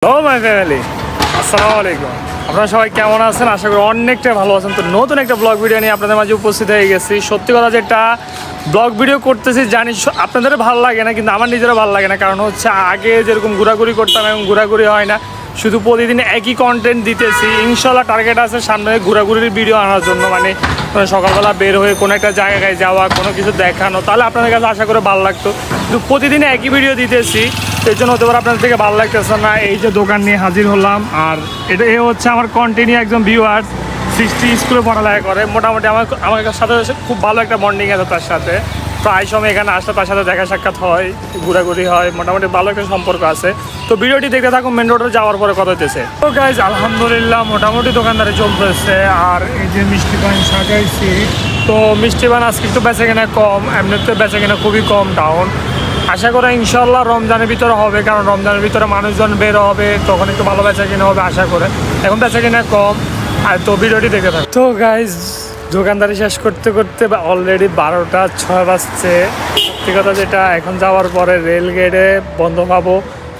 Hello my family, আসসালামু আলাইকুম। আপনারা সবাই কেমন আছেন? আশা করি অনেকটাই ভালো আছেন। তো নতুন একটা ব্লগ ভিডিও নিয়ে আপনাদের মাঝে উপস্থিত হয়ে গেছি। সত্যি কথা যেটা ব্লগ ভিডিও করতেছি জানি আপনাদের ভালো লাগে না, কিন্তু আমার নিজেরও ভালো লাগে না। কারণ হচ্ছে আগে যেরকম ঘোরাঘুরি করতাম এবং ঘোরাঘুরি হয় না, শুধু প্রতিদিন একই কন্টেন্ট দিতেছি। ইনশাল্লাহ টার্গেট আছে সামনে ঘোরাঘুরির ভিডিও আনার জন্য, মানে সকালবেলা বের হয়ে কোনো একটা জায়গায় যাওয়া, কোনো কিছু দেখানো, তাহলে আপনাদের কাছে আশা করে ভালো লাগতো। কিন্তু প্রতিদিনে একই ভিডিও দিতেছি, এই জন্য হতে পারে আপনাদের থেকে ভালো লাগতেছে না। এই যে দোকান নিয়ে হাজির হলাম, আর এটা এ হচ্ছে আমার কন্টিনিউ একজন ভিউয়ার্স, 60 স্কুলে পড়ালেখা করে। মোটামুটি আমার সাথে খুব ভালো একটা বন্ডিং আছে তার সাথে। প্রায় সময় এখানে আসলে তার সাথে দেখা সাক্ষাৎ হয়, ঘোরাঘুরি হয়, মোটামুটি ভালো একটা সম্পর্ক আছে। তো ভিডিওটি দেখতে থাকুন, মেন রোডে যাওয়ার পরে কথা হইতেছে। তো গাইজ আলহামদুলিল্লাহ মোটামুটি দোকানদারি চলতেছে। আর এই যে মিষ্টি পান সাজাইছি, তো মিষ্টি পান আজকে একটু বেচা কেনা কম, এমনিতে বেচা কেনা খুবই কম ডাউন। আশা করি ইনশাল্লাহ রমজানের ভিতরে হবে, কারণ রমজানের ভিতরে মানুষজন বের হবে, তখন একটু ভালো বেচা কিনা হবে আশা করে। এখন বেচা কিনা কম। আর তো ভিডিওটি দেখে থাকুন। তো গাইজ দোকানদারি শেষ করতে করতে অলরেডি 12টা 6 বাজছে। সত্যি কথা যেটা, এখন যাওয়ার পরে রেল গেটে বন্ধ পাবো,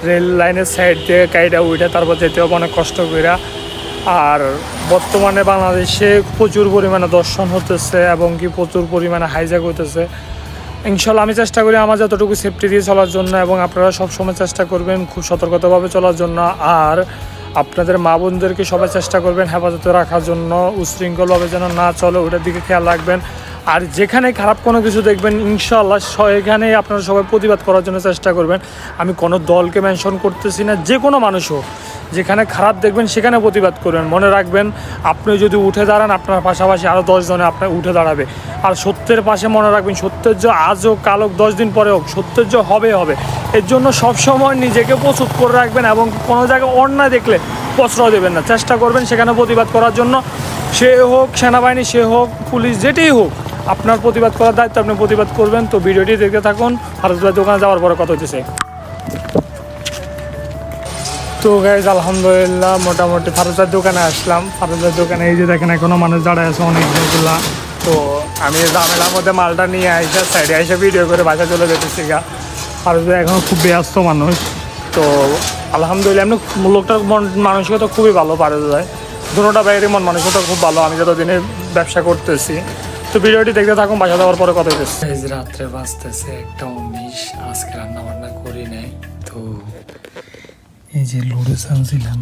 রেল লাইনের সাইড দিয়ে গাড়িটা উঠে তারপর যেতে হবে অনেক কষ্ট করে। আর বর্তমানে বাংলাদেশে প্রচুর পরিমাণে দর্শন হতেছে এবং কি প্রচুর পরিমাণে হাইজ্যাক হতেছে। ইনশাল্লাহ আমি চেষ্টা করি আমার যতটুকু সেফটি দিয়ে চলার জন্য, এবং আপনারা সবসময় চেষ্টা করবেন খুব সতর্কতাভাবে চলার জন্য। আর আপনাদের মা বোনদেরকে সবাই চেষ্টা করবেন হেফাজতে রাখার জন্য, উশৃঙ্খলভাবে যেন না চলে ওটার দিকে খেয়াল রাখবেন। আর যেখানে খারাপ কোনো কিছু দেখবেন ইনশাল্লাহ সেখানেই আপনারা সবাই প্রতিবাদ করার জন্য চেষ্টা করবেন। আমি কোনো দলকে মেনশন করতেছি না, যে কোনো মানুষ হোক, যেখানে খারাপ দেখবেন সেখানে প্রতিবাদ করবেন। মনে রাখবেন আপনি যদি উঠে দাঁড়ান, আপনার পাশাপাশি আরও 10 জনে আপনার উঠে দাঁড়াবে। আর সত্যের পাশে মনে রাখবেন, সত্যের যে আজ হোক কাল হোক 10 দিন পরে হোক, সত্যের যে হবে হবে। এর জন্য সবসময় নিজেকে প্রস্তুত করে রাখবেন এবং কোনো জায়গায় অন্যায় দেখলে প্রশ্রয় দেবেন না, চেষ্টা করবেন সেখানে প্রতিবাদ করার জন্য। সে হোক সেনাবাহিনী, সে হোক পুলিশ, যেটাই হোক আপনার প্রতিবাদ করার দায়িত্ব, আপনি প্রতিবাদ করবেন। তো ভিডিওটি দেখতে থাকুন। আর দোকানে যাওয়ার পরে কথা হচ্ছে। তো গাইজ আলহামদুলিল্লাহ মোটামুটি ফারুজার দোকানে আসলাম। ফারুজার দোকানে এই যে দেখেন এখনও মানুষ দাঁড়ায় আছে অনেকগুলা। তো আমি ঝামেলার মধ্যে মালটা নিয়ে আইসা সাইডে আইসা ভিডিও করে বাসা চলে যেতেছি গা। ফারুজা এখনও খুব ব্যস্ত মানুষ। তো আলহামদুলিল্লাহ এমনি লোকটার মানসিকতা খুবই ভালো। ফারুজায় দুটোটা বাইরে মন মানসিকতা খুব ভালো, আমি যতদিনে ব্যবসা করতেছি। তো ভিডিওটি দেখতে থাকুন, বাসা যাওয়ার পরে কথা হইতেছে। এই যে রাত্রে বাজতেছে 1:19, আজকে রান্না বান্না করি নাই। তো এই যে লোডে চালছিলাম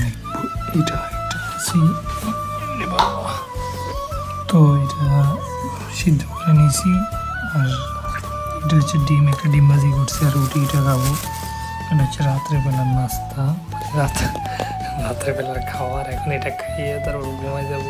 এটা তো এটা সিদ্ধ করে নিয়েছি। আর এটা হচ্ছে ডিম, একটা ডিম ভাজি করছি, আর রুটিটা খাবো। এটা হচ্ছে রাত্রেবেলার নাস্তা, রাত্রেবেলার খাওয়ার। এখন এটা খাইয়ে তারপর ঘুমাই যাবো।